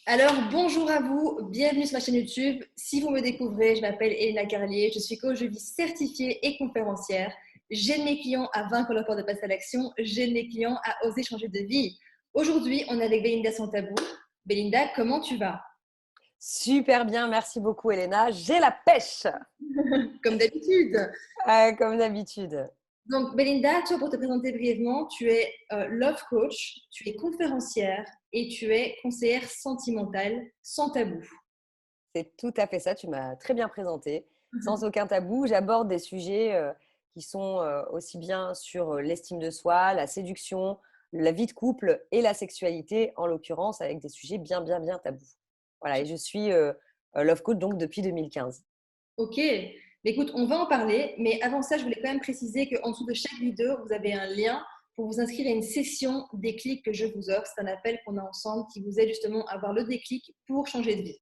Alors, bonjour à vous, bienvenue sur ma chaîne YouTube. Si vous me découvrez, je m'appelle Elena Carlier, je suis coach de vie certifiée et conférencière. J'aide mes clients à vaincre leur peur de passer à l'action, j'aide mes clients à oser changer de vie. Aujourd'hui, on est avec Belinda Santabou. Belinda, comment tu vas? Super bien, merci beaucoup Elena. J'ai la pêche, Comme d'habitude. comme d'habitude. Donc, Belinda, toi, pour te présenter brièvement, tu es love coach, tu es conférencière et tu es conseillère sentimentale sans tabou. C'est tout à fait ça, tu m'as très bien présenté. Sans aucun tabou, j'aborde des sujets qui sont aussi bien sur l'estime de soi, la séduction, la vie de couple et la sexualité, en l'occurrence, avec des sujets bien, bien, bien tabous. Voilà, et je suis love coach donc depuis 2015. Ok, mais écoute, on va en parler, mais avant ça, je voulais quand même préciser qu'en dessous de chaque vidéo, vous avez un lien pour vous inscrire à une session déclic que je vous offre. C'est un appel qu'on a ensemble qui vous aide justement à avoir le déclic pour changer de vie.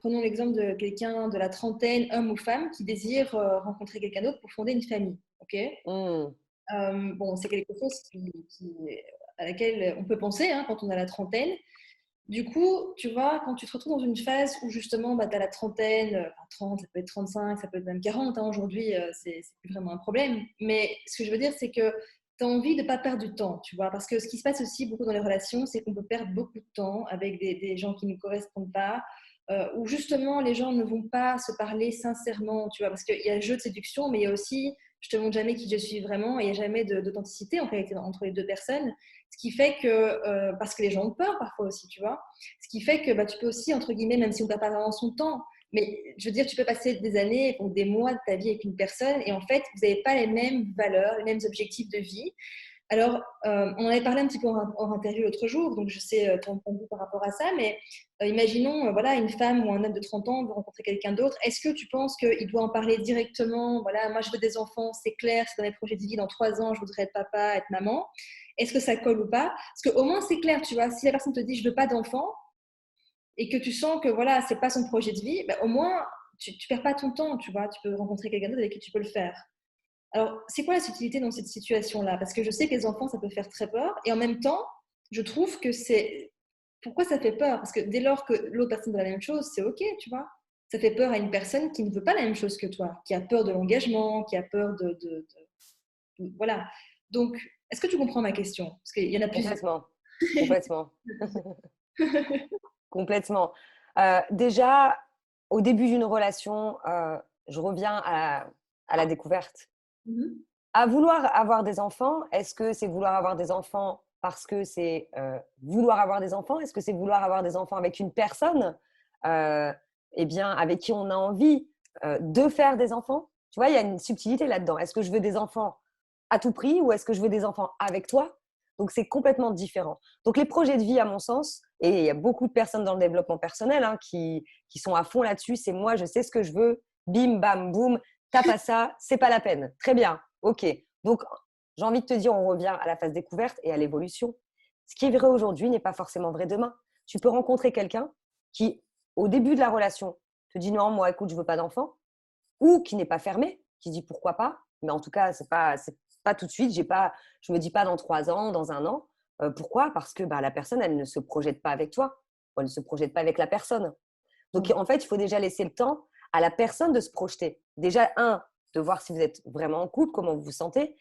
Prenons l'exemple de quelqu'un de la trentaine, homme ou femme, qui désire rencontrer quelqu'un d'autre pour fonder une famille. Ok. Hmm. Bon, c'est quelque chose à laquelle on peut penser hein, quand on a la trentaine. Du coup, tu vois, quand tu te retrouves dans une phase où justement, bah, tu as la trentaine, enfin 30, ça peut être 35, ça peut être même 40, hein, aujourd'hui, c'est plus vraiment un problème. Mais ce que je veux dire, c'est que tu as envie de ne pas perdre du temps, tu vois, parce que ce qui se passe aussi beaucoup dans les relations, c'est qu'on peut perdre beaucoup de temps avec des gens qui ne nous correspondent pas, où justement les gens ne vont pas se parler sincèrement, tu vois, parce qu'il y a le jeu de séduction, mais il y a aussi, je te montre jamais qui je suis vraiment, et il n'y a jamais d'authenticité en réalité entre les deux personnes. Ce qui fait que, parce que les gens ont peur parfois aussi, tu vois, ce qui fait que bah, tu peux aussi, entre guillemets, même si on ne perd pas vraiment son temps, mais je veux dire, tu peux passer des années, donc des mois de ta vie avec une personne et en fait, vous n'avez pas les mêmes valeurs, les mêmes objectifs de vie. Alors, on en avait parlé un petit peu hors interview l'autre jour, donc je sais ton point de vue par rapport à ça, mais imaginons, voilà, une femme ou un homme de 30 ans veut rencontrer quelqu'un d'autre. Est-ce que tu penses qu'il doit en parler directement? Voilà, moi je veux des enfants, c'est clair, c'est dans mes projets de vie, dans 3 ans, je voudrais être papa, être maman. Est-ce que ça colle ou pas? Parce qu'au moins c'est clair, tu vois, si la personne te dit je veux pas d'enfant et que tu sens que voilà, c'est pas son projet de vie, bah, au moins tu perds pas ton temps, tu vois, tu peux rencontrer quelqu'un d'autre avec qui tu peux le faire. Alors, c'est quoi la subtilité dans cette situation-là? Parce que je sais que les enfants, ça peut faire très peur. Et en même temps, je trouve que c'est... Pourquoi ça fait peur? Parce que dès lors que l'autre personne veut la même chose, c'est OK, tu vois. Ça fait peur à une personne qui ne veut pas la même chose que toi, qui a peur de l'engagement, qui a peur Voilà. Donc, est-ce que tu comprends ma question? Parce qu'il y en a plusieurs. Complètement, complètement. Complètement. Déjà, au début d'une relation, je reviens à la découverte. Mhm. À vouloir avoir des enfants, est-ce que c'est vouloir avoir des enfants parce que c'est vouloir avoir des enfants? Est-ce que c'est vouloir avoir des enfants avec une personne eh bien, avec qui on a envie de faire des enfants? Tu vois, il y a une subtilité là-dedans. Est-ce que je veux des enfants à tout prix ou est-ce que je veux des enfants avec toi? Donc, c'est complètement différent. Donc, les projets de vie, à mon sens, et il y a beaucoup de personnes dans le développement personnel hein, qui sont à fond là-dessus, c'est moi, je sais ce que je veux, bim, bam, boum, t'as pas ça, c'est pas la peine. Très bien, ok. Donc, j'ai envie de te dire, on revient à la phase découverte et à l'évolution. Ce qui est vrai aujourd'hui n'est pas forcément vrai demain. Tu peux rencontrer quelqu'un qui, au début de la relation, te dit non, moi, écoute, je veux pas d'enfant, ou qui n'est pas fermé, qui dit pourquoi pas, mais en tout cas, c'est pas tout de suite. Je me dis pas dans 3 ans, dans un an. Pourquoi? Parce que bah, la personne, elle ne se projette pas avec toi, ou elle ne se projette pas avec la personne. Donc, en fait, il faut déjà laisser le temps à la personne de se projeter. Déjà, de voir si vous êtes vraiment en couple, comment vous vous sentez.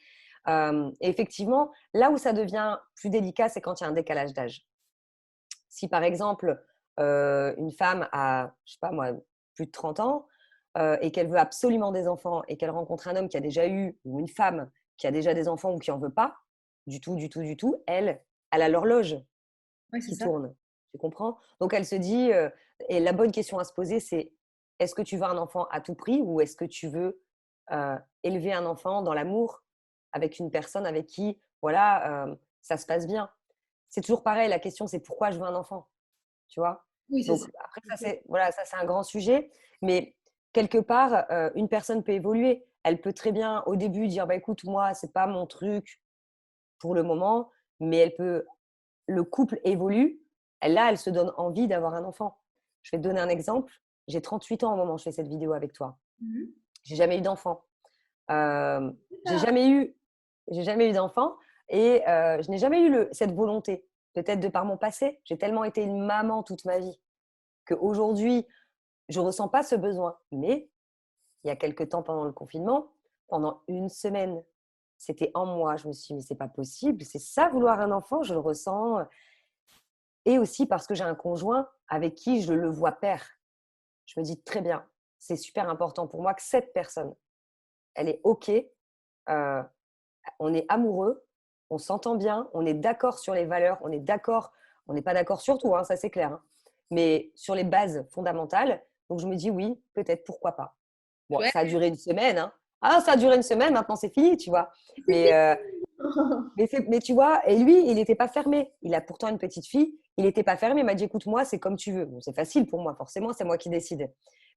Et effectivement, là où ça devient plus délicat, c'est quand il y a un décalage d'âge. Si, par exemple, une femme a, je sais pas moi, plus de 30 ans et qu'elle veut absolument des enfants et qu'elle rencontre un homme qui a déjà eu, ou une femme qui a déjà des enfants ou qui en veut pas, du tout, du tout, du tout, elle a l'horloge Oui, c'est qui ça. tourne. Tu comprends? Donc elle se dit, et la bonne question à se poser, c'est est-ce que tu veux un enfant à tout prix ou est-ce que tu veux élever un enfant dans l'amour avec une personne avec qui, voilà, ça se passe bien. C'est toujours pareil, la question c'est pourquoi je veux un enfant, tu vois? Oui, Donc c'est après ça c'est voilà, ça c'est un grand sujet, mais quelque part, une personne peut évoluer. Elle peut très bien, au début, dire: «Bah, écoute, moi, c'est pas mon truc pour le moment», mais elle peut le couple évolue, là, elle se donne envie d'avoir un enfant. Je vais te donner un exemple. J'ai 38 ans au moment où je fais cette vidéo avec toi. Mhm. J'ai jamais eu d'enfant. J'ai Ah, jamais eu j'ai jamais eu d'enfant et je n'ai jamais eu cette volonté. Peut-être de par mon passé, j'ai tellement été une maman toute ma vie qu'aujourd'hui, je ressens pas ce besoin. Mais il y a quelque temps pendant le confinement, pendant une semaine, c'était en moi. Je me suis dit: «Mais c'est pas possible, c'est ça vouloir un enfant?» Je le ressens, et aussi parce que j'ai un conjoint avec qui je le vois père. Je me dis: «Très bien, c'est super important pour moi que cette personne, elle est OK, on est amoureux, on s'entend bien, on est d'accord sur les valeurs, on est d'accord, on n'est pas d'accord sur tout, hein, ça c'est clair, hein, mais sur les bases fondamentales». Donc je me dis: «Oui, peut-être, pourquoi pas?» Bon, chouette. ça a duré une semaine, hein. Ah, ça a duré une semaine, maintenant c'est fini, tu vois? Mais mais tu vois? Et lui, il n'était pas fermé. Il a pourtant une petite fille, il n'était pas fermé. Il m'a dit: «Écoute, moi, c'est comme tu veux». Bon, c'est facile pour moi, forcément, c'est moi qui décide.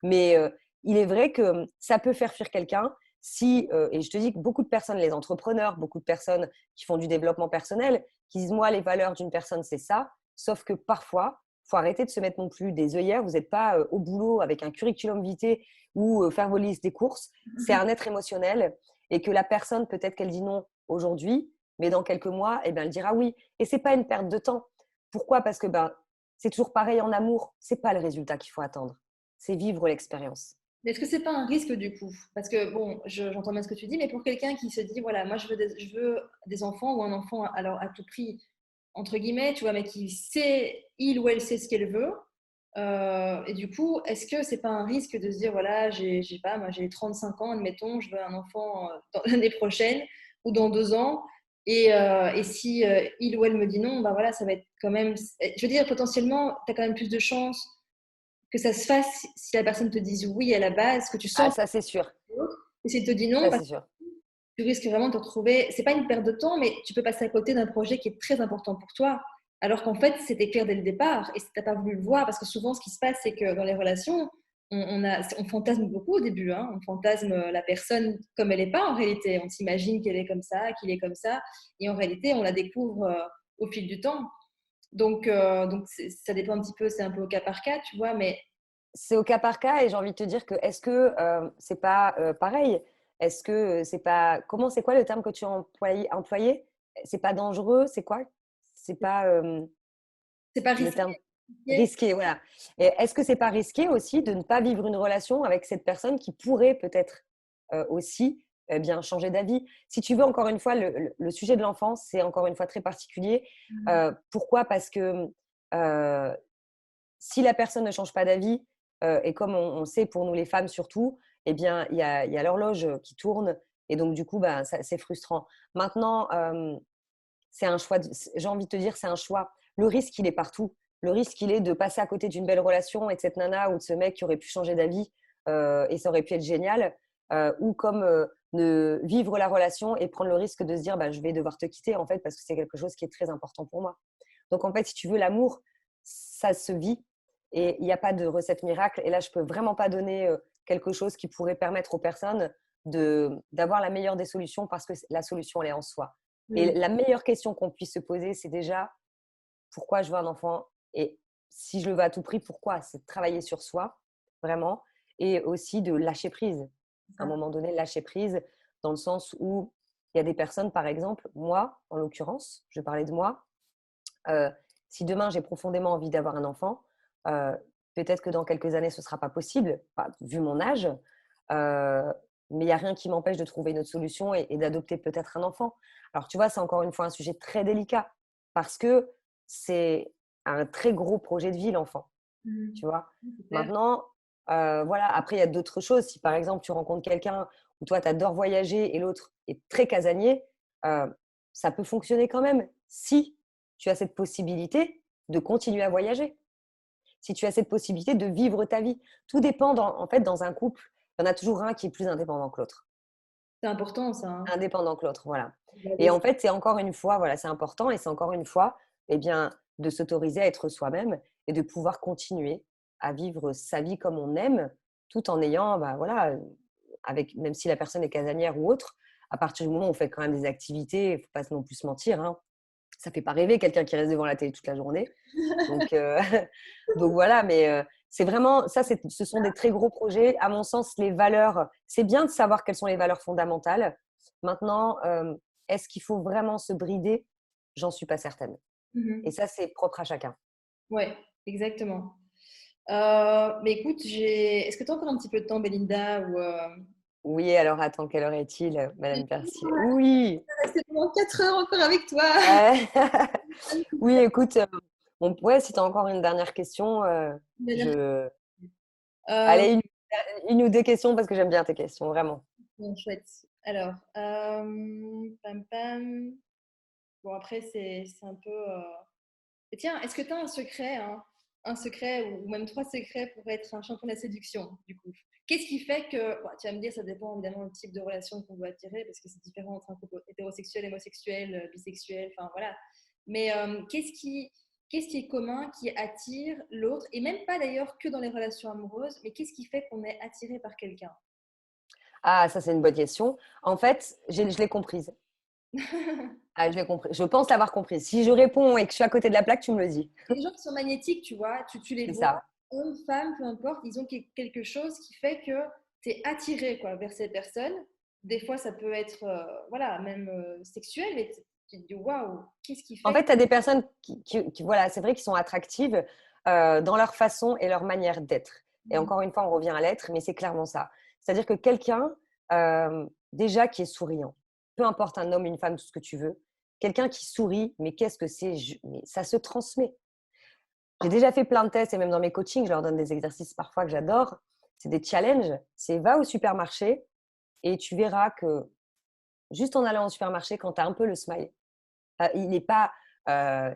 Mais il est vrai que ça peut faire fuir quelqu'un si, et je te dis que beaucoup de personnes, les entrepreneurs, beaucoup de personnes qui font du développement personnel, qui disent: «Moi, les valeurs d'une personne, c'est ça». Sauf que parfois, il faut arrêter de se mettre non plus des œillères. Vous n'êtes pas, au boulot avec un curriculum vitae ou faire vos listes des courses. C'est un être émotionnel et que la personne, peut-être qu'elle dit non aujourd'hui, mais dans quelques mois, eh ben, elle dira oui. Et c'est pas une perte de temps. Pourquoi? Parce que ben, c'est toujours pareil en amour. C'est pas le résultat qu'il faut attendre. C'est vivre l'expérience. Mais est-ce que c'est pas un risque du coup? Parce que bon, j'entends bien ce que tu dis, mais pour quelqu'un qui se dit, voilà, moi je veux des enfants ou un enfant alors à tout prix, entre guillemets, tu vois, mais qui sait, il ou elle sait ce qu'elle veut. Et du coup, est-ce que c'est pas un risque de se dire, voilà, j'ai pas, moi j'ai 35 ans, admettons, je veux un enfant l'année prochaine ou dans 2 ans, et si il ou elle me dit non, bah voilà, ça va être quand même, je veux dire, potentiellement, tu as quand même plus de chances que ça se fasse si la personne te dise oui à la base, que tu Ah, sens ça, c'est sûr. l'autre, et s'il te dit non, Ça, parce c'est sûr. que tu risques vraiment de te retrouver, c'est pas une perte de temps, mais tu peux passer à côté d'un projet qui est très important pour toi. Alors qu'en fait, c'était clair dès le départ et tu n'as pas voulu le voir parce que souvent, ce qui se passe, c'est que dans les relations, on fantasme beaucoup au début. Hein. On fantasme la personne comme elle n'est pas en réalité. On s'imagine qu'elle est comme ça, qu'il est comme ça. Et en réalité, on la découvre au fil du temps. Donc ça dépend un petit peu, c'est un peu au cas par cas, tu vois. Mais C'est au cas par cas et j'ai envie de te dire que est-ce que c'est pas pareil? Est-ce que c'est pas comment c'est quoi le terme que tu as employé? C'est pas dangereux? C'est quoi? C'est pas c'est pas le risqué. terme risqué, voilà. Et est-ce que c'est pas risqué aussi de ne pas vivre une relation avec cette personne qui pourrait peut-être aussi bien changer d'avis? Si tu veux, encore une fois, le sujet de l'enfance, c'est encore une fois très particulier. Pourquoi? Parce que euh, si la personne ne change pas d'avis, et comme on sait pour nous les femmes surtout, eh bien, il y a l'horloge qui tourne et donc du coup, bah, c'est frustrant. Maintenant, c'est un choix, j'ai envie de te dire, c'est un choix. Le risque, il est partout. Le risque, il est de passer à côté d'une belle relation et de cette nana ou de ce mec qui aurait pu changer d'avis et ça aurait pu être génial. Ou comme ne vivre la relation et prendre le risque de se dire, bah, je vais devoir te quitter en fait parce que c'est quelque chose qui est très important pour moi. Donc en fait, si tu veux, l'amour, ça se vit et il n'y a pas de recette miracle. Et là, je peux vraiment pas donner quelque chose qui pourrait permettre aux personnes d'avoir la meilleure des solutions parce que la solution, elle est en soi. Et Mm. la meilleure question qu'on puisse se poser, c'est déjà pourquoi je veux un enfant et si je le veux à tout prix, pourquoi? C'est de travailler sur soi, vraiment, et aussi de lâcher prise. À un moment donné, lâcher prise dans le sens où il y a des personnes, par exemple, moi, en l'occurrence, je parlais de moi, euh, si demain j'ai profondément envie d'avoir un enfant, euh, peut-être que dans quelques années ce ne sera pas possible, vu mon âge, euh, mais il n'y a rien qui m'empêche de trouver une autre solution et d'adopter peut-être un enfant. Alors tu vois, c'est encore une fois un sujet très délicat parce que c'est un très gros projet de vie, l'enfant, Mm. tu vois. C'est clair. Maintenant, voilà, après il y a d'autres choses. Si par exemple tu rencontres quelqu'un où toi tu adores voyager et l'autre est très casanier, euh, ça peut fonctionner quand même si tu as cette possibilité de continuer à voyager, si tu as cette possibilité de vivre ta vie. Tout dépend, en fait, dans un couple, il y en a toujours un qui est plus indépendant que l'autre. C'est important ça. Hein. Indépendant que l'autre, voilà. Et Regarder en fait, c'est encore une fois, voilà, c'est important et c'est encore une fois, eh bien, de s'autoriser à être soi-même et de pouvoir continuer à vivre sa vie comme on aime, tout en ayant, bah, voilà, avec, même si la personne est casanière ou autre, à partir du moment où on fait quand même des activités, il ne faut pas non plus se mentir, hein, ça ne fait pas rêver quelqu'un qui reste devant la télé toute la journée. Donc, donc voilà, mais c'est vraiment, ça, ce sont des très gros projets. À mon sens, les valeurs, c'est bien de savoir quelles sont les valeurs fondamentales. Maintenant, est-ce qu'il faut vraiment se brider? J'en suis pas certaine. Et ça, c'est propre à chacun. Ouais, exactement. Mais écoute, est-ce que tu as encore un petit peu de temps, Belinda ou Oui, alors attends, quelle heure est-il, Madame Percier? Oui. rester pendant 4 heures encore avec toi. Oui, écoute, ouais, si tu as encore une dernière question, je... Euh, Allez, une ou deux questions parce que j'aime bien tes questions, vraiment. bon, chouette. Alors, pam pam. Bon, après, c'est un peu. Et tiens, est-ce que tu as un secret, hein, un secret ou même 3 secrets pour être un champion de la séduction, du coup? Qu'est-ce qui fait que, bon, tu vas me dire, ça dépend évidemment du type de relation qu'on veut attirer, parce que c'est différent entre un couple hétérosexuel, homosexuel, bisexuel, enfin voilà. Mais qu'est-ce qui est commun, qui attire l'autre, et même pas d'ailleurs que dans les relations amoureuses, mais qu'est-ce qui fait qu'on est attiré par quelqu'un? Ah, ça, c'est une bonne question. En fait, je l'ai comprise. Ah, je l'ai compris. Je pense l'avoir comprise. Si je réponds et que je suis à côté de la plaque, tu me le dis. Les gens qui sont magnétiques, tu vois, tu les C'est vois, ça. hommes, femmes, peu importe, ils ont quelque chose qui fait que tu es attiré quoi, vers cette personne. Des fois, ça peut être voilà, même sexuel, mais tu te dis waouh, qu'est-ce qui En fait fait, tu as des personnes voilà, c'est vrai, qui sont attractives dans leur façon et leur manière d'être. Et que… encore une fois, on revient à l'être, mais c'est clairement ça. C'est-à-dire que quelqu'un, déjà, qui est souriant, peu importe un homme, une femme, tout ce que tu veux, quelqu'un qui sourit, mais qu'est-ce que c'est? Mais ça se transmet. J'ai déjà fait plein de tests et même dans mes coachings, je leur donne des exercices parfois que j'adore. C'est des challenges. C'est va au supermarché et tu verras que juste en allant au supermarché, quand tu as un peu le smile, il n'est pas.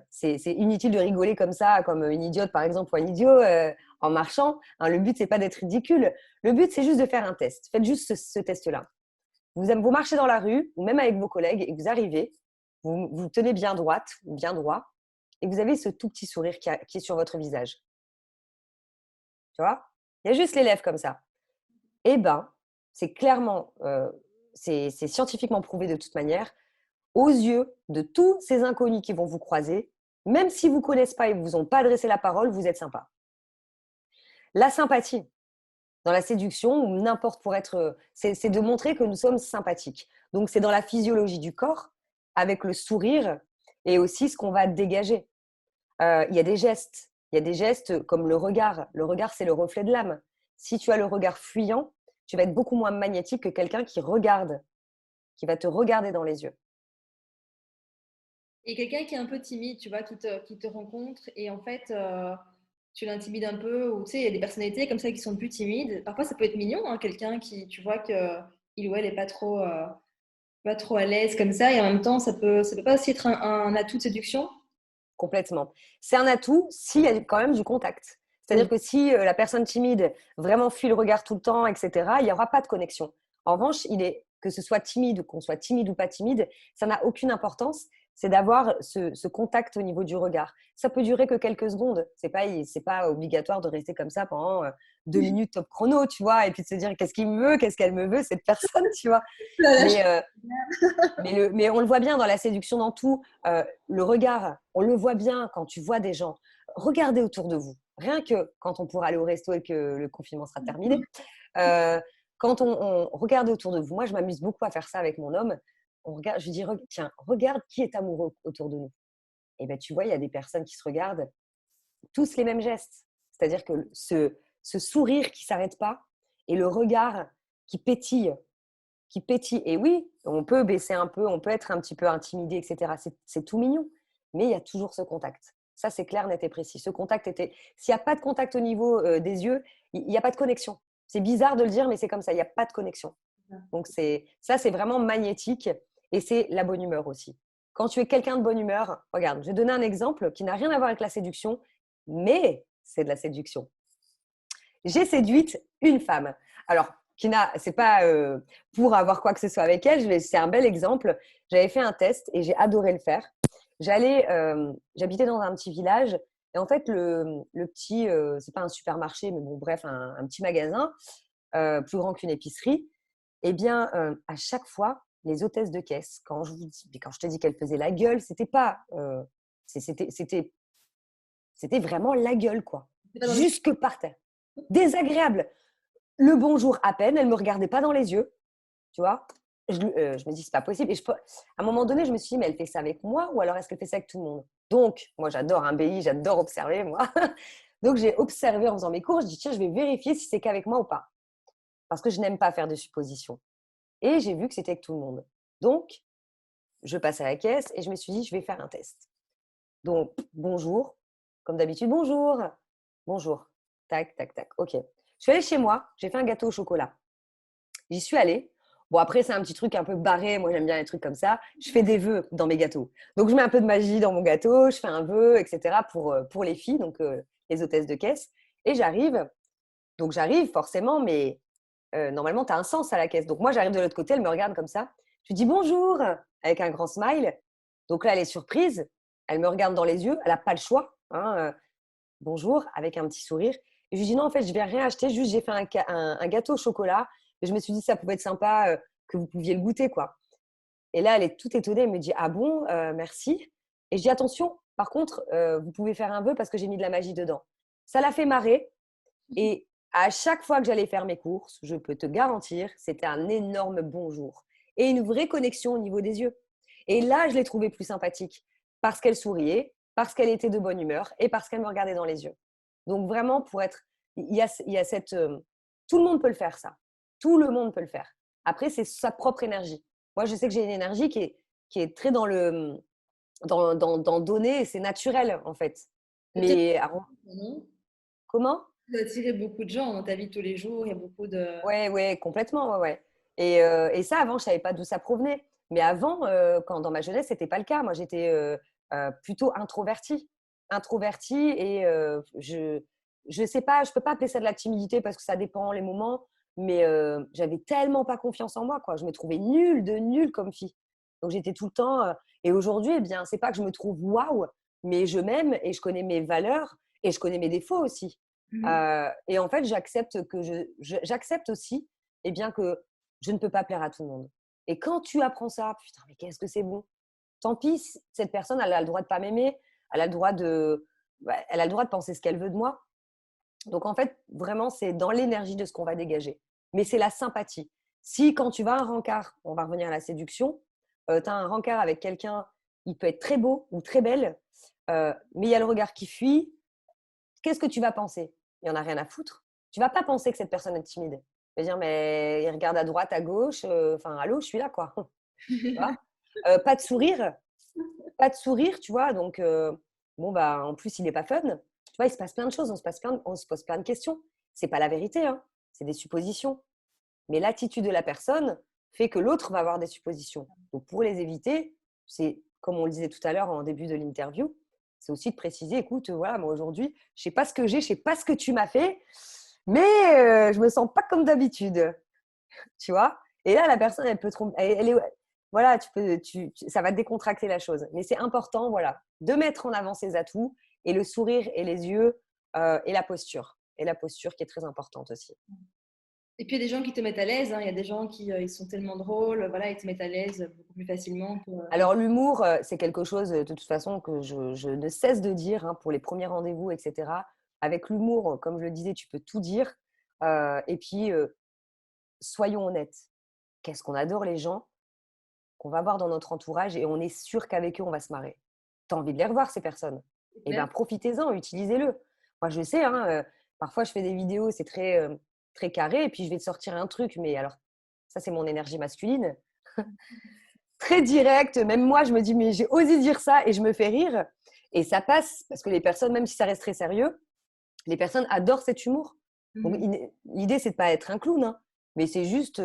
C'est inutile de rigoler comme ça, comme une idiote par exemple ou un idiot en marchant. Hein, le but, c'est pas d'être ridicule. Le but, c'est juste de faire un test. Faites juste ce test-là. Vous marchez dans la rue ou même avec vos collègues et vous arrivez, vous tenez bien droite ou bien droit et vous avez ce tout petit sourire qui est sur votre visage. Tu vois? Il y a juste les lèvres comme ça. Eh ben, c'est clairement, c'est scientifiquement prouvé de toute manière, aux yeux de tous ces inconnus qui vont vous croiser, même si vous ne connaissez pas et vous ont pas adressé la parole, vous êtes sympa. La sympathie dans la séduction ou n'importe pour être, c'est de montrer que nous sommes sympathiques. Donc c'est dans la physiologie du corps, avec le sourire et aussi ce qu'on va dégager. Il y a des gestes. Il y a des gestes comme le regard. Le regard, c'est le reflet de l'âme. Si tu as le regard fuyant, tu vas être beaucoup moins magnétique que quelqu'un qui regarde, qui va te regarder dans les yeux. Et quelqu'un qui est un peu timide, tu vois, qui te rencontre et en fait, tu l'intimides un peu, ou tu sais, il y a des personnalités comme ça qui sont plus timides. Parfois, ça peut être mignon, hein, quelqu'un qui, tu vois, que il ou elle est pas trop à l'aise comme ça, et en même temps, ça peut pas aussi être un atout de séduction. Complètement. C'est un atout s'il y a quand même du contact. C'est-à-dire Oui. que si la personne timide vraiment fuit le regard tout le temps, etc., il n'y aura pas de connexion. En revanche, que ce soit timide ou qu'on soit timide ou pas timide, ça n'a aucune importance. C'est d'avoir ce contact au niveau du regard. Ça peut durer que quelques secondes. C'est pas obligatoire de rester comme ça pendant 2 minutes top chrono, tu vois, et puis de se dire qu'est-ce qu'il me veut, qu'est-ce qu'elle me veut, cette personne, tu vois. Mais mais on le voit bien dans la séduction, dans tout. Le regard, on le voit bien quand tu vois des gens. Regardez autour de vous. Rien que quand on pourra aller au resto et que le confinement sera terminé. Quand on regarde autour de vous, moi je m'amuse beaucoup à faire ça avec mon homme. Je lui dis, tiens, regarde qui est amoureux autour de nous. Et ben tu vois, il y a des personnes qui se regardent, tous les mêmes gestes. C'est-à-dire que ce sourire qui ne s'arrête pas et le regard qui pétille, qui pétille. Et oui, on peut baisser un peu, on peut être un petit peu intimidé, etc. C'est tout mignon, mais il y a toujours ce contact. Ça, c'est clair, net et précis. Ce contact était. S'il n'y a pas de contact au niveau des yeux, il n'y a pas de connexion. C'est bizarre de le dire, mais c'est comme ça. Il n'y a pas de connexion. Donc ça, c'est vraiment magnétique et c'est la bonne humeur aussi. Quand tu es quelqu'un de bonne humeur, regarde, je vais donner un exemple qui n'a rien à voir avec la séduction, mais c'est de la séduction. J'ai séduite une femme. Alors, c'est pas pour avoir quoi que ce soit avec elle, c'est un bel exemple. J'avais fait un test et j'ai adoré le faire. J'habitais dans un petit village et en fait, le petit, c'est pas un supermarché, mais bon, bref, un petit magasin, plus grand qu'une épicerie. Eh bien, à chaque fois, les hôtesses de caisse, quand je te dis qu'elles faisaient la gueule, c'était pas, c'était vraiment la gueule, quoi. C'est pas dans les... Jusque par terre. Désagréable. Le bonjour à peine, elle me regardait pas dans les yeux, tu vois. Je me dis, c'est pas possible. Et à un moment donné, je me suis dit, mais elle fait ça avec moi ou alors est-ce qu'elle fait ça avec tout le monde? Donc, moi, j'adore un BI, j'adore observer, moi. Donc, j'ai observé en faisant mes cours. Je dis, tiens, je vais vérifier si c'est qu'avec moi ou pas. Parce que je n'aime pas faire de suppositions. Et j'ai vu que c'était avec tout le monde. Donc, je passe à la caisse et je me suis dit, je vais faire un test. Donc, bonjour. Comme d'habitude, bonjour. Bonjour. Tac, tac, tac. OK. Je suis allée chez moi, j'ai fait un gâteau au chocolat. J'y suis allée. Bon, après, c'est un petit truc un peu barré. Moi, j'aime bien les trucs comme ça. Je fais des vœux dans mes gâteaux. Donc, je mets un peu de magie dans mon gâteau. Je fais un vœu, etc. pour les filles, donc les hôtesses de caisse. Et j'arrive. Donc, j'arrive forcément, mais normalement, tu as un sens à la caisse. Donc, moi, j'arrive de l'autre côté. Elle me regarde comme ça. Je lui dis bonjour avec un grand smile. Donc là, elle est surprise. Elle me regarde dans les yeux. Elle n'a pas le choix. Hein, bonjour avec un petit sourire. Et je lui dis non, en fait, je ne vais rien acheter. Juste, j'ai fait un gâteau au chocolat. Et je me suis dit, ça pouvait être sympa que vous pouviez le goûter, quoi. Et là, elle est toute étonnée. Elle me dit, ah bon, merci. Et je dis, attention, par contre, vous pouvez faire un vœu parce que j'ai mis de la magie dedans. Ça l'a fait marrer. Et à chaque fois que j'allais faire mes courses, je peux te garantir, c'était un énorme bonjour. Et une vraie connexion au niveau des yeux. Et là, je l'ai trouvée plus sympathique parce qu'elle souriait, parce qu'elle était de bonne humeur et parce qu'elle me regardait dans les yeux. Donc vraiment, il y a cette… tout le monde peut le faire, ça. Tout le monde peut le faire. Après, c'est sa propre énergie. Moi, je sais que j'ai une énergie qui est très dans donner, et c'est naturel, en fait. Mais comment? Ça a attiré beaucoup de gens dans ta vie de tous les jours. Il y a beaucoup de… Ouais, ouais, complètement, ouais, ouais. Et ça, avant, je savais pas d'où ça provenait. Mais avant, quand dans ma jeunesse, c'était pas le cas. Moi, j'étais plutôt introvertie. Introvertie et je sais pas, je peux pas appeler ça de la timidité parce que ça dépend les moments, mais j'avais tellement pas confiance en moi, quoi. Je me trouvais nulle de nulle comme fille. Donc j'étais tout le temps et aujourd'hui, eh bien, c'est pas que je me trouve waouh, mais je m'aime et je connais mes valeurs et je connais mes défauts aussi. Mhm. Et en fait, j'accepte aussi eh bien, que je ne peux pas plaire à tout le monde. Et quand tu apprends ça, putain, mais qu'est-ce que c'est bon. Tant pis, cette personne, elle a le droit de pas m'aimer, elle a le droit elle a le droit de penser ce qu'elle veut de moi. Donc en fait, vraiment, c'est dans l'énergie de ce qu'on va dégager. Mais c'est la sympathie. Si quand tu vas à un rencard, on va revenir à la séduction, tu as un rencard avec quelqu'un, il peut être très beau ou très belle, mais il y a le regard qui fuit, qu'est-ce que tu vas penser? Il n'y en a rien à foutre. Tu ne vas pas penser que cette personne est timide. Tu vas dire, mais il regarde à droite, à gauche, enfin, allô, je suis là, quoi. Tu vois. Pas de sourire, pas de sourire, tu vois. Donc, bon, bah, en plus, il n'est pas fun. Tu vois, il se passe plein de choses, on se pose plein de questions. C'est pas la vérité, hein. C'est des suppositions. Mais l'attitude de la personne fait que l'autre va avoir des suppositions. Donc, pour les éviter, c'est, comme on le disait tout à l'heure en début de l'interview, c'est aussi de préciser, écoute, voilà, moi aujourd'hui, je sais pas ce que j'ai, je sais pas ce que tu m'as fait, mais je me sens pas comme d'habitude, tu vois. Et là, la personne, elle peut tromper, voilà, ça va décontracter la chose. Mais c'est important, voilà, de mettre en avant ses atouts et le sourire et les yeux et la posture. Et la posture qui est très importante aussi. Et puis il y a des gens qui te mettent à l'aise, hein. Il y a des gens qui ils sont tellement drôles, voilà, ils te mettent à l'aise beaucoup plus facilement que… Alors, l'humour, c'est quelque chose, de toute façon, que je ne cesse de dire hein, pour les premiers rendez-vous, etc. Avec l'humour, comme je le disais, tu peux tout dire. Et puis, soyons honnêtes. Qu'est-ce qu'on adore les gens qu'on va voir dans notre entourage et on est sûr qu'avec eux, on va se marrer. Tu as envie de les revoir, ces personnes. C'est Eh clair. bien, profitez-en, utilisez-le. Moi, je sais, hein, parfois, je fais des vidéos, c'est très carré, et puis je vais te sortir un truc, mais alors, ça, c'est mon énergie masculine. Très direct. Même moi, je me dis, mais j'ai osé dire ça et je me fais rire. Et ça passe parce que les personnes, même si ça reste très sérieux, les personnes adorent cet humour. Donc, Mhm. l'idée, c'est de pas être un clown, hein, mais c'est juste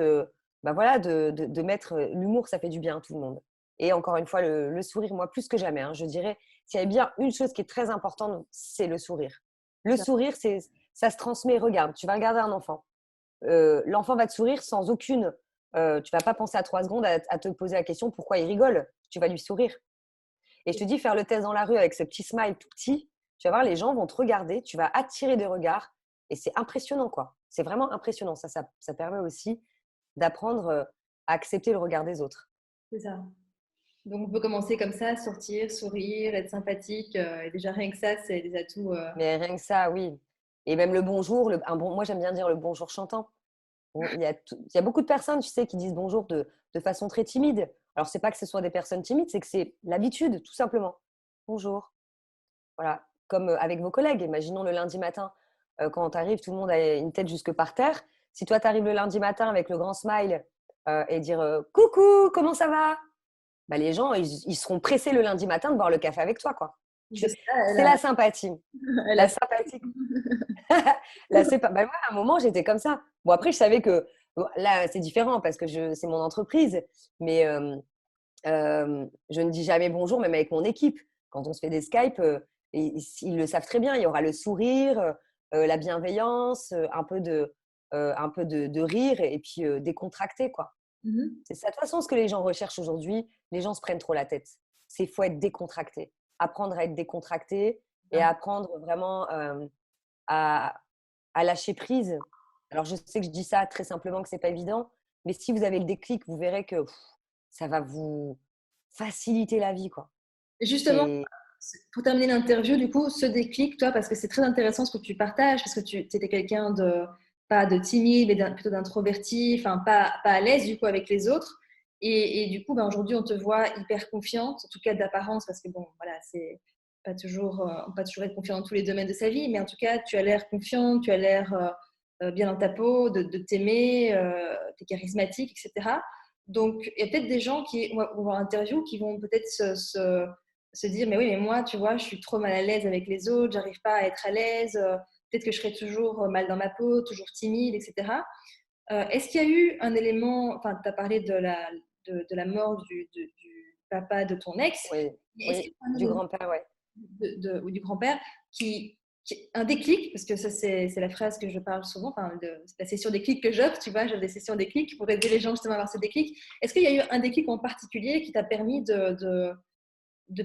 bah voilà, de mettre l'humour, ça fait du bien à tout le monde. Et encore une fois, le sourire, moi, plus que jamais, hein, je dirais, s'il y a bien une chose qui est très importante, c'est le sourire. Le Ça. sourire, ça se transmet. Regarde, tu vas regarder un enfant. L'enfant va te sourire sans aucune… tu vas pas penser à 3 secondes à te poser la question pourquoi il rigole. Tu vas lui sourire. Et je te dis, faire le test dans la rue avec ce petit smile tout petit, tu vas voir, les gens vont te regarder, tu vas attirer des regards et c'est impressionnant, quoi. C'est vraiment impressionnant. Ça permet aussi d'apprendre à accepter le regard des autres. C'est ça. Donc, on peut commencer comme ça, sortir, sourire, être sympathique. Et déjà, rien que ça, c'est des atouts. Mais rien que ça, oui. Et même le bonjour, moi j'aime bien dire le bonjour chantant. Il y a beaucoup de personnes, tu sais, qui disent bonjour de façon très timide. Alors, c'est pas que ce soit des personnes timides, c'est que c'est l'habitude, tout simplement. Bonjour. Voilà. Comme avec vos collègues. Imaginons le lundi matin, quand tu arrives, tout le monde a une tête jusque par terre. Si toi, tu arrives le lundi matin avec le grand smile et dire coucou, comment ça va? Bah, les gens, ils seront pressés le lundi matin de boire le café avec toi, quoi. C'est ça, C'est la sympathie. elle La a- sympathie. Là, c'est pas. Bah, moi, à un moment, j'étais comme ça. Bon, après, je savais que bon, là, c'est différent parce que c'est mon entreprise, mais je ne dis jamais bonjour, même avec mon équipe. Quand on se fait des Skype, ils le savent très bien. Il y aura le sourire, la bienveillance, un peu de rire et puis décontracté, quoi. Mhm. C'est ça. De toute façon, ce que les gens recherchent aujourd'hui, les gens se prennent trop la tête. C'est faut être décontracté. Apprendre à être décontracté et Ah. apprendre vraiment à, à lâcher prise. Alors, je sais que je dis ça très simplement, que c'est pas évident, mais si vous avez le déclic, vous verrez que ça va vous faciliter la vie, quoi. Et justement, C'est pour terminer l'interview, du coup, ce déclic, toi, parce que c'est très intéressant ce que tu partages, parce que tu étais quelqu'un de, pas de timide, mais plutôt d'introverti, enfin, pas à l'aise, du coup, avec les autres. Et du coup, ben, aujourd'hui, on te voit hyper confiante, en tout cas d'apparence, parce que bon, voilà, c'est pas toujours, on peut pas toujours être confiant dans tous les domaines de sa vie, mais en tout cas, tu as l'air confiante, tu as l'air bien dans ta peau, de t'aimer, tu es charismatique, etc. Donc, il y a peut-être des gens qui vont voir l'interview qui vont peut-être se dire, mais oui, mais moi, tu vois, je suis trop mal à l'aise avec les autres, j'arrive pas à être à l'aise, peut-être que je serai toujours mal dans ma peau, toujours timide, etc. Est-ce qu'il y a eu un élément, enfin, tu as parlé de la mort du papa de ton ex, oui, mais est-ce qu'il oui, y a un du élément grand-père, ouais. ou du grand-père un déclic, parce que ça, c'est la phrase que je parle souvent, enfin, la session déclic que j'offre, tu vois, j'ai des sessions déclic pour aider les gens justement à avoir ce déclic. Est-ce qu'il y a eu un déclic en particulier qui t'a permis de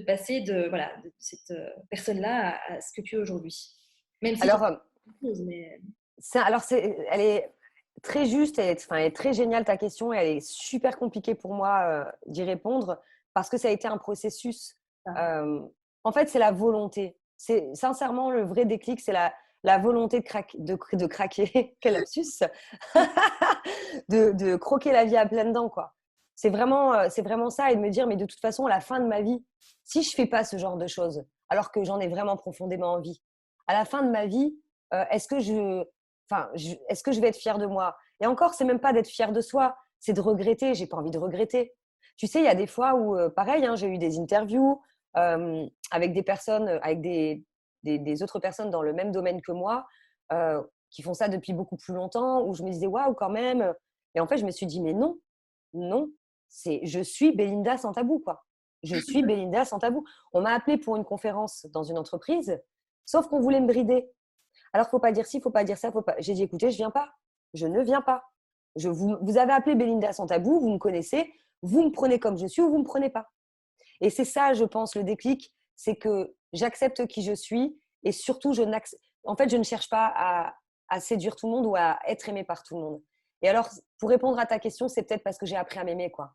passer voilà, de cette personne-là à ce que tu es aujourd'hui. Même si tu Alors, as chose, mais... elle est très juste et enfin, elle est très géniale ta question et elle est super compliquée pour moi d'y répondre parce que ça a été un processus. Ah. Euh, En fait, c'est la volonté. C'est sincèrement le vrai déclic, c'est la volonté de craquer, quel lapsus, de croquer la vie à pleines dents, quoi. C'est vraiment ça et de me dire, mais de toute façon, à la fin de ma vie, si je fais pas ce genre de choses, alors que j'en ai vraiment profondément envie, à la fin de ma vie, est-ce que est-ce que je vais être fière de moi? Et encore, c'est même pas d'être fière de soi, c'est de regretter. J'ai pas envie de regretter. Tu sais, il y a des fois où, pareil, hein, j'ai eu des interviews avec des personnes, avec des autres personnes dans le même domaine que moi, qui font ça depuis beaucoup plus longtemps, où je me disais, waouh, quand même. Et en fait, je me suis dit, mais non, non, je suis Belinda sans tabou, quoi. Je suis Belinda sans tabou. On m'a appelée pour une conférence dans une entreprise, sauf qu'on voulait me brider. Alors, faut pas dire ci, faut pas dire ça, faut pas. J'ai dit, écoutez, je viens pas. Je ne viens pas. Vous avez appelé Belinda sans tabou, vous me connaissez, vous me prenez comme je suis ou vous me prenez pas. Et c'est ça, je pense, le déclic, c'est que j'accepte qui je suis et surtout, en fait, je ne cherche pas à séduire tout le monde ou à être aimée par tout le monde. Et alors, pour répondre à ta question, c'est peut-être parce que j'ai appris à m'aimer, quoi.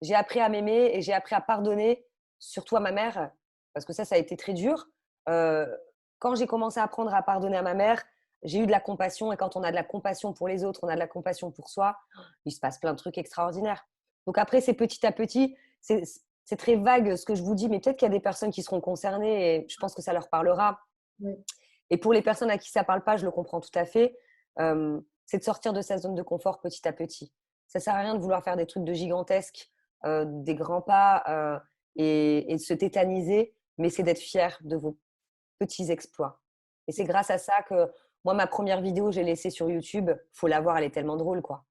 J'ai appris à m'aimer et j'ai appris à pardonner, surtout à ma mère, parce que ça a été très dur. Euh, Quand j'ai commencé à apprendre à pardonner à ma mère, j'ai eu de la compassion et quand on a de la compassion pour les autres, on a de la compassion pour soi, il se passe plein de trucs extraordinaires. Donc après, c'est petit à petit, c'est très vague ce que je vous dis, mais peut-être qu'il y a des personnes qui seront concernées et je pense que ça leur parlera. Oui. Et pour les personnes à qui ça ne parle pas, je le comprends tout à fait, c'est de sortir de sa zone de confort petit à petit. Ça ne sert à rien de vouloir faire des trucs de gigantesques, des grands pas et de se tétaniser, mais c'est d'être fier de vos petits exploits. Et c'est grâce à ça que moi, ma première vidéo, j'ai laissée sur YouTube. Faut la voir, elle est tellement drôle, quoi.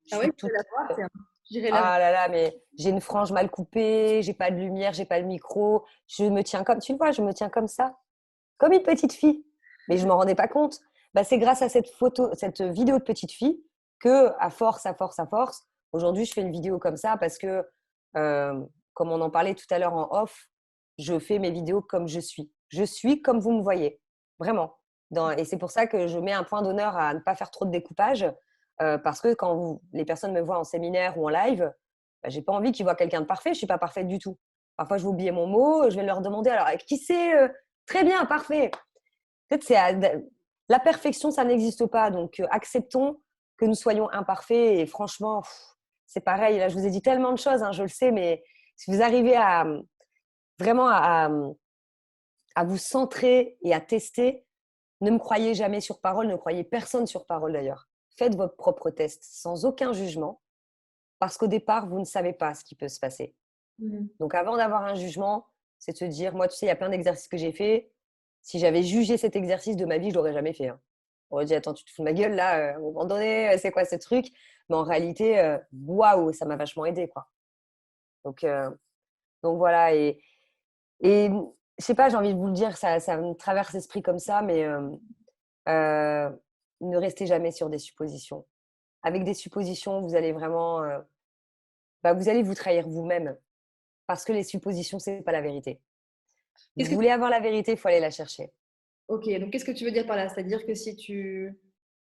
Je Ah oui, suis je vais toute la voir, j'irai la voir. ah là là, mais j'ai une frange mal coupée, j'ai pas de lumière, j'ai pas le micro. Je me tiens comme, tu le vois, je me tiens comme ça, comme une petite fille. Mais je m'en rendais pas compte. Bah, c'est grâce à cette vidéo de petite fille que, à force, aujourd'hui, je fais une vidéo comme ça parce que, comme on en parlait tout à l'heure en off, je fais mes vidéos comme je suis. Je suis comme vous me voyez, vraiment. Et c'est pour ça que je mets un point d'honneur à ne pas faire trop de découpage parce que quand les personnes me voient en séminaire ou en live, bah, j'ai pas envie qu'ils voient quelqu'un de parfait. Je suis pas parfaite du tout. Parfois, je vais oublier mon mot. Je vais leur demander, alors, qui c'est très bien, parfait. Peut-être la perfection, ça n'existe pas. Donc, acceptons que nous soyons imparfaits. Et franchement, c'est pareil. Là, je vous ai dit tellement de choses, hein, je le sais, mais si vous arrivez vraiment à vous centrer et à tester, ne me croyez jamais sur parole, ne croyez personne sur parole d'ailleurs. Faites votre propre test sans aucun jugement, parce qu'au départ, vous ne savez pas ce qui peut se passer. Donc, avant d'avoir un jugement, c'est de se dire, moi, tu sais, il y a plein d'exercices que j'ai faits. Si j'avais jugé cet exercice de ma vie, je l'aurais jamais fait. Hein. On aurait dit, attends, tu te fous de ma gueule là, à un moment donné, c'est quoi ce truc? Mais en réalité, waouh, ça m'a vachement aidé, quoi. Donc, voilà. Et je sais pas, j'ai envie de vous le dire, ça me traverse l'esprit comme ça, mais ne restez jamais sur des suppositions. Avec des suppositions, vous allez vraiment, vous allez vous trahir vous-même, parce que les suppositions, c'est pas la vérité. Vous Qu'est-ce que voulez avoir la vérité, il faut aller la chercher. Ok, donc qu'est-ce que tu veux dire par là? C'est-à-dire que si tu...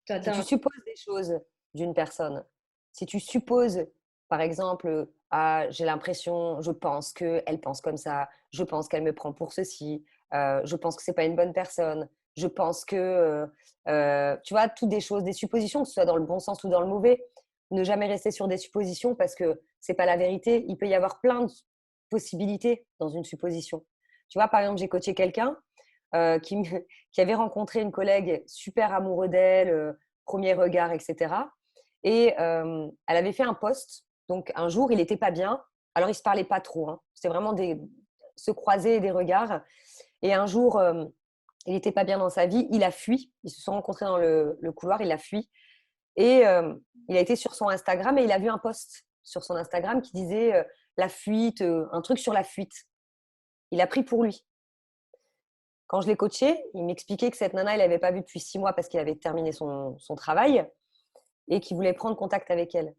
Si tu supposes des choses d'une personne, si tu supposes, par exemple, ah, j'ai l'impression, je pense qu'elle pense comme ça, je pense qu'elle me prend pour ceci, je pense que c'est pas une bonne personne, je pense que, tu vois, toutes des choses, des suppositions, que ce soit dans le bon sens ou dans le mauvais, ne jamais rester sur des suppositions parce que c'est pas la vérité. Il peut y avoir plein de possibilités dans une supposition. Tu vois, par exemple, j'ai coaché quelqu'un qui avait rencontré une collègue super amoureux d'elle, premier regard, etc. Et elle avait fait un post. Donc, un jour, il n'était pas bien. Alors, ils ne se parlaient pas trop. Hein. C'était vraiment se croiser des regards. Et un jour, il n'était pas bien dans sa vie. Il a fui. Ils se sont rencontrés dans le couloir. Il a fui. Et il a été sur son Instagram et il a vu un post sur son Instagram qui disait la fuite, un truc sur la fuite. Il a pris pour lui. Quand je l'ai coaché, il m'expliquait que cette nana, il l'avait pas vue depuis 6 mois parce qu'il avait terminé son travail et qu'il voulait prendre contact avec elle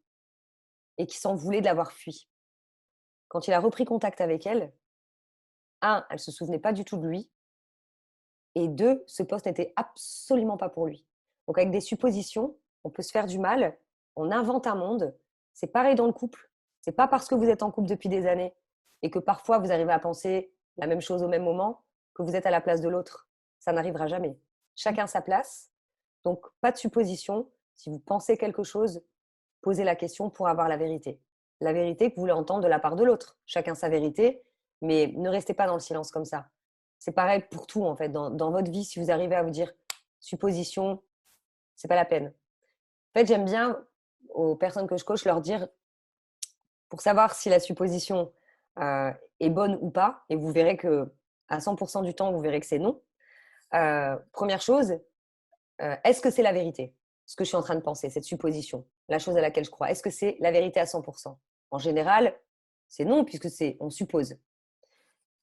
et qu'il s'en voulait de l'avoir fui. Quand il a repris contact avec elle, un, elle se souvenait pas du tout de lui et deux, ce poste n'était absolument pas pour lui. Donc avec des suppositions, on peut se faire du mal, on invente un monde. C'est pareil dans le couple. C'est pas parce que vous êtes en couple depuis des années et que parfois vous arrivez à penser la même chose au même moment que vous êtes à la place de l'autre. Ça n'arrivera jamais. Chacun sa place. Donc, pas de supposition. Si vous pensez quelque chose, posez la question pour avoir la vérité. La vérité que vous voulez entendre de la part de l'autre. Chacun sa vérité, mais ne restez pas dans le silence comme ça. C'est pareil pour tout, en fait. Dans votre vie, si vous arrivez à vous dire supposition, c'est pas la peine. En fait, j'aime bien aux personnes que je coach leur dire, pour savoir si la supposition est bonne ou pas, et vous verrez que à 100% du temps, vous verrez que c'est non. Première chose, est-ce que c'est la vérité, ce que je suis en train de penser, cette supposition, la chose à laquelle je crois? Est-ce que c'est la vérité à 100%? En général, c'est non, puisque on suppose.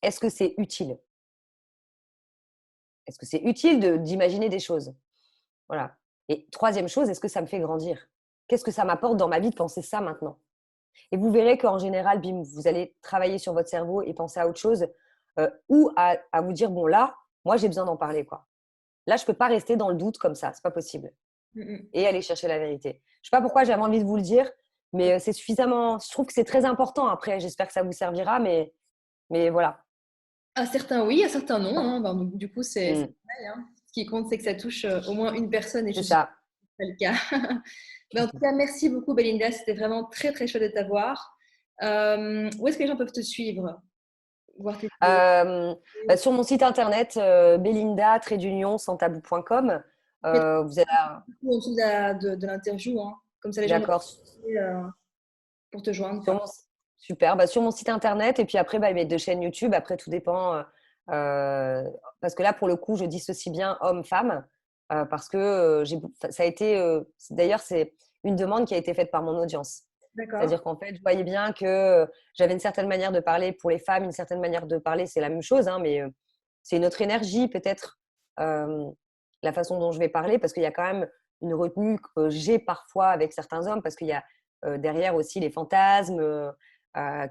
Est-ce que c'est utile? Est-ce que c'est utile d'imaginer des choses? Voilà. Et troisième chose, est-ce que ça me fait grandir? Qu'est-ce que ça m'apporte dans ma vie de penser ça maintenant? Et vous verrez qu'en général, bim, vous allez travailler sur votre cerveau et penser à autre chose ou à vous dire, bon là, moi j'ai besoin d'en parler, quoi. Là, je ne peux pas rester dans le doute comme ça, c'est pas possible. Et aller chercher la vérité. Je ne sais pas pourquoi j'avais envie de vous le dire, mais c'est suffisamment. Je trouve que c'est très important. Après, j'espère que ça vous servira, mais voilà. À certains oui, à certains non. Hein. Ben, donc, du coup, c'est Mm. pareil, hein. Ce qui compte, c'est que ça touche au moins une personne et je C'est suis sûre ça. que c'est le cas. Mais en tout cas, merci beaucoup, Belinda. C'était vraiment très, très chouette de t'avoir. Où est-ce que les gens peuvent te suivre? Voir tes vidéos? Sur mon site internet, belinda-santabou.com, Je mettrai vous avez tout en dessous de l'interview. Hein. Comme ça, les gens vont d'accord. pour te joindre. Sur mon, super. Sur mon site internet et puis après, il y a deux chaînes YouTube. Après, tout dépend. Parce que là, pour le coup, je dissocie bien homme-femme parce que ça a été. D'ailleurs, c'est une demande qui a été faite par mon audience. D'accord. C'est-à-dire qu'en fait, je voyais bien que j'avais une certaine manière de parler pour les femmes, une certaine manière de parler, c'est la même chose, hein, mais c'est une autre énergie peut-être, la façon dont je vais parler, parce qu'il y a quand même une retenue que j'ai parfois avec certains hommes, parce qu'il y a derrière aussi les fantasmes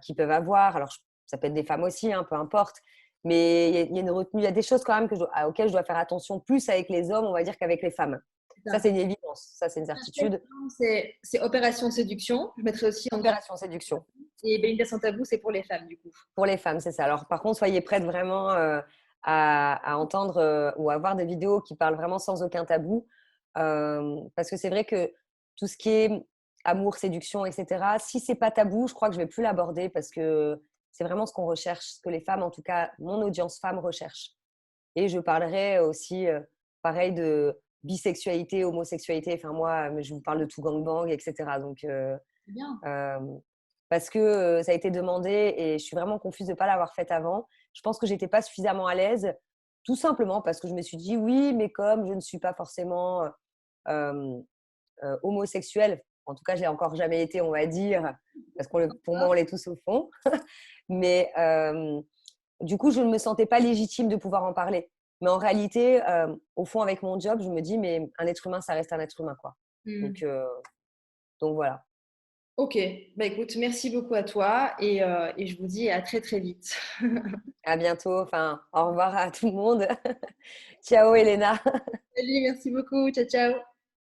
qu'ils peuvent avoir. Alors, ça peut être des femmes aussi, hein, peu importe. Mais il y a une retenue, il y a des choses quand même auxquelles je dois faire attention plus avec les hommes, on va dire, qu'avec les femmes. Ça, c'est une évidence. Ça, c'est une certitude. C'est Opération Séduction. Je mettrai aussi en graphique. Opération séduction. Et Belinda sans tabou, c'est pour les femmes, du coup. Pour les femmes, c'est ça. Alors, par contre, soyez prêtes vraiment à entendre ou à voir des vidéos qui parlent vraiment sans aucun tabou. Parce que c'est vrai que tout ce qui est amour, séduction, etc., si c'est pas tabou, je crois que je vais plus l'aborder parce que c'est vraiment ce qu'on recherche, ce que les femmes, en tout cas, mon audience femme recherche. Et je parlerai aussi, pareil, de bisexualité, homosexualité. Enfin, moi, je vous parle de tout gangbang, etc. Donc, C'est bien. parce que ça a été demandé et je suis vraiment confuse de ne pas l'avoir fait avant. Je pense que j'étais pas suffisamment à l'aise, tout simplement parce que je me suis dit oui, mais comme je ne suis pas forcément homosexuelle, en tout cas, je l'ai encore jamais été, on va dire, parce que pour moi, on l'est tous au fond. Mais du coup, je ne me sentais pas légitime de pouvoir en parler. Mais en réalité, au fond, avec mon job, je me dis, mais un être humain, ça reste un être humain, quoi. Hmm. Donc voilà. Ok, bah écoute, merci beaucoup à toi et je vous dis à très très vite. À bientôt. Enfin, au revoir à tout le monde. Ciao, Elena. Salut, merci beaucoup, ciao ciao.